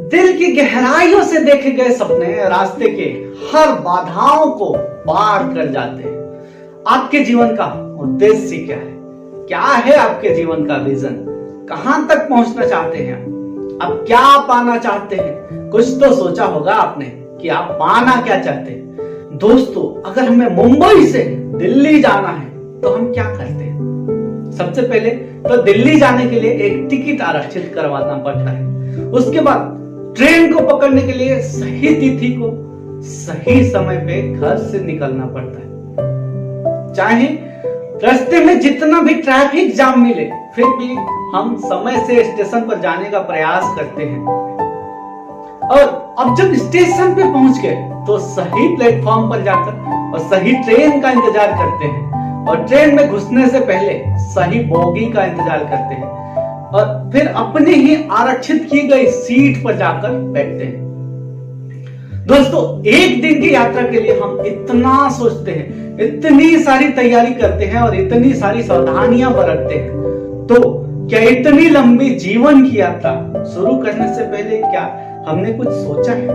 दिल की गहराइयों से देखे गए सपने रास्ते के हर बाधाओं को पार कर जाते हैं। आपके जीवन का उद्देश्य क्या है? क्या है आपके जीवन का विजन? कहां तक पहुंचना चाहते हैं आप क्या पाना चाहते हैं? कुछ तो सोचा होगा आपने कि आप पाना क्या चाहते हैं। दोस्तों, अगर हमें मुंबई से दिल्ली जाना है तो हम क्या करते हैं? सबसे पहले तो दिल्ली जाने के लिए एक टिकट आरक्षित करवाना पड़ता है। उसके बाद ट्रेन को पकड़ने के लिए सही तिथि को सही समय पे घर से निकलना पड़ता है। चाहे रास्ते में जितना भी ट्रैफिक जाम मिले, फिर भी हम समय से स्टेशन पर जाने का प्रयास करते हैं। और अब जब स्टेशन पे पहुंच गए तो सही प्लेटफॉर्म पर जाकर और सही ट्रेन का इंतजार करते हैं और ट्रेन में घुसने से पहले सही बोगी का इंतजार करते हैं और फिर अपने ही आरक्षित की गई सीट पर जाकर बैठते हैं। दोस्तों, एक दिन की यात्रा के लिए हम इतना सोचते हैं, इतनी सारी तैयारी करते हैं और इतनी सारी सावधानियां बरतते हैं। तो क्या इतनी लंबी जीवन की यात्रा शुरू करने से पहले क्या हमने कुछ सोचा है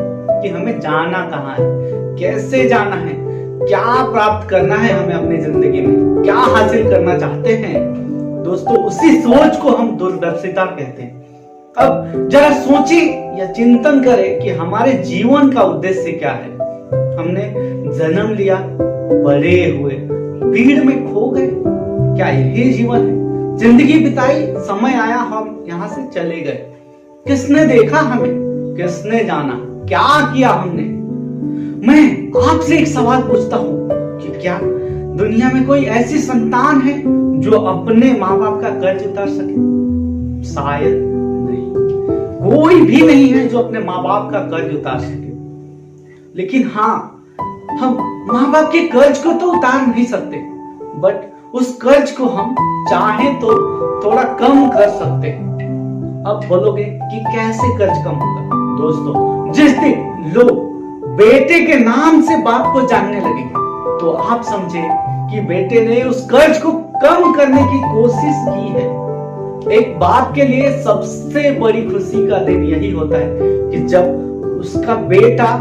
कि हमें जाना कहाँ है, कैसे जाना है, क्या प्राप्त करना है हमें अपनी जिंदगी में, क्या हासिल करना चाहते हैं? दोस्तों, उसी सोच को हम दूरदर्शिता कहते हैं। अब जरा सोचिए या चिंतन करें कि हमारे जीवन का उद्देश्य क्या है। हमने जन्म लिया, बड़े हुए, भीड़ में खो गए, क्या यही जीवन है? जिंदगी बिताई, समय आया, हम यहाँ से चले गए। किसने देखा हमें? किसने जाना? क्या किया हमने? मैं आपसे एक सवाल पूछता हूँ कि क्या दुनिया में कोई ऐसी संतान है जो अपने माँ बाप का कर्ज उतार सके? शायद नहीं, कोई भी नहीं है जो अपने माँ बाप का कर्ज उतार सके। लेकिन हाँ, हम माँ बाप के कर्ज को तो उतार नहीं सकते, बट उस कर्ज को हम चाहे तो थोड़ा कम कर सकते हैं। अब बोलोगे कि कैसे कर्ज कम होगा? दोस्तों, जिस दिन लोग बेटे के नाम से बाप को जानने लगेंगे तो आप समझे कि बेटे ने उस कर्ज को कम करने की कोशिश की है। एक बाप के लिए सबसे बड़ी खुशी का दिन यही होता है कि जब उसका बेटा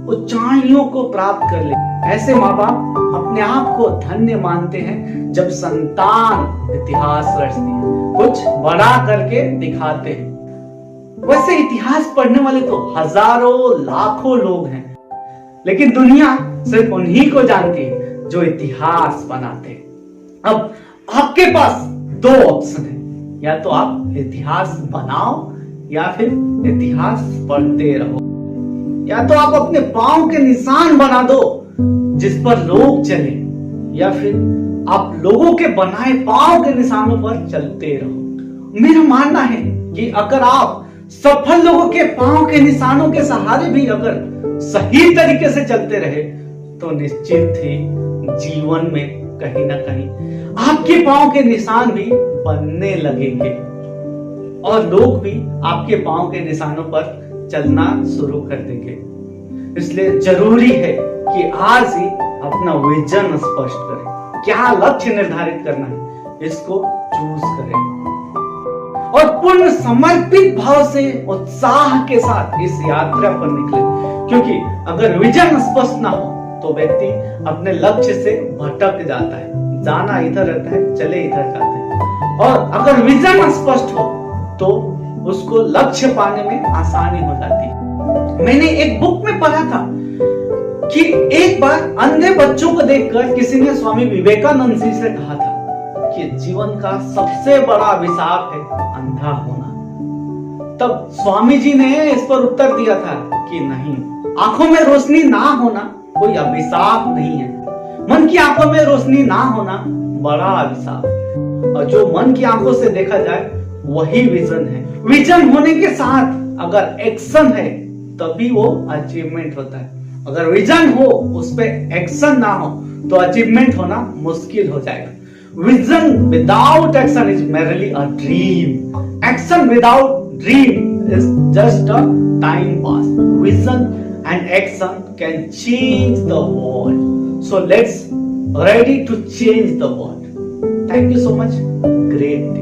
ऊंचाइयों को प्राप्त कर ले। ऐसे माँ बाप अपने आप को धन्य मानते हैं जब संतान इतिहास रचती है, कुछ बड़ा करके दिखाते हैं। वैसे इतिहास पढ़ने वाले तो हजारों लाखों लोग हैं, लेकिन दुनिया सिर्फ उन्हीं को जानती है जो इतिहास बनाते हैं। अब आपके पास दो ऑप्शन है, या तो आप इतिहास बनाओ या फिर इतिहास पढ़ते रहो। या तो आप अपने पांव के निशान बना दो जिस पर लोग चले, या फिर आप लोगों के बनाए पांव के निशानों पर चलते रहो। मेरा मानना है कि अगर आप सफल लोगों के पांव के निशानों के सहारे भी अगर सही तरीके से चलते रहे तो निश्चित ही जीवन में कहीं ना कहीं आपके पांव के निशान भी बनने लगेंगे और लोग भी आपके पांव के निशानों पर चलना शुरू कर देंगे। इसलिए जरूरी है कि आज ही अपना विजन स्पष्ट करें। क्या लक्ष्य निर्धारित करना है, इसको चूज करें और पूर्ण समर्पित भाव से उत्साह के साथ इस यात्रा पर निकले। क्योंकि अगर विजन स्पष्ट ना हो तो व्यक्ति अपने लक्ष्य से भटक जाता है। जाना इधर रहता है, चले इधर जाते हैं। और अगर विजन स्पष्ट हो तो उसको लक्ष्य पाने में आसानी हो जाती है। मैंने एक बुक में पढ़ा था कि एक बार अंधे बच्चों को देखकर किसी ने स्वामी विवेकानंद जी से कहा था कि जीवन का सबसे बड़ा अभिशाप है अंधा होना। तब स्वामी जी ने इस पर उत्तर दिया था कि नहीं, आंखों में रोशनी ना होना कोई अभिशाप नहीं है, मन की आंखों में रोशनी ना होना बड़ा अभिशाप है। और जो मन की आंखों से देखा जाए वही विजन है। विजन होने के साथ अगर एक्शन है तभी वो अचीवमेंट होता है। अगर विजन हो उस पे एक्शन ना हो तो अचीवमेंट होना मुश्किल हो जाएगा। Vision without action is merely a dream. Action without dream is just a time pass. Vision and action can change the world. So let's ready to change the world. Thank you so much. Great.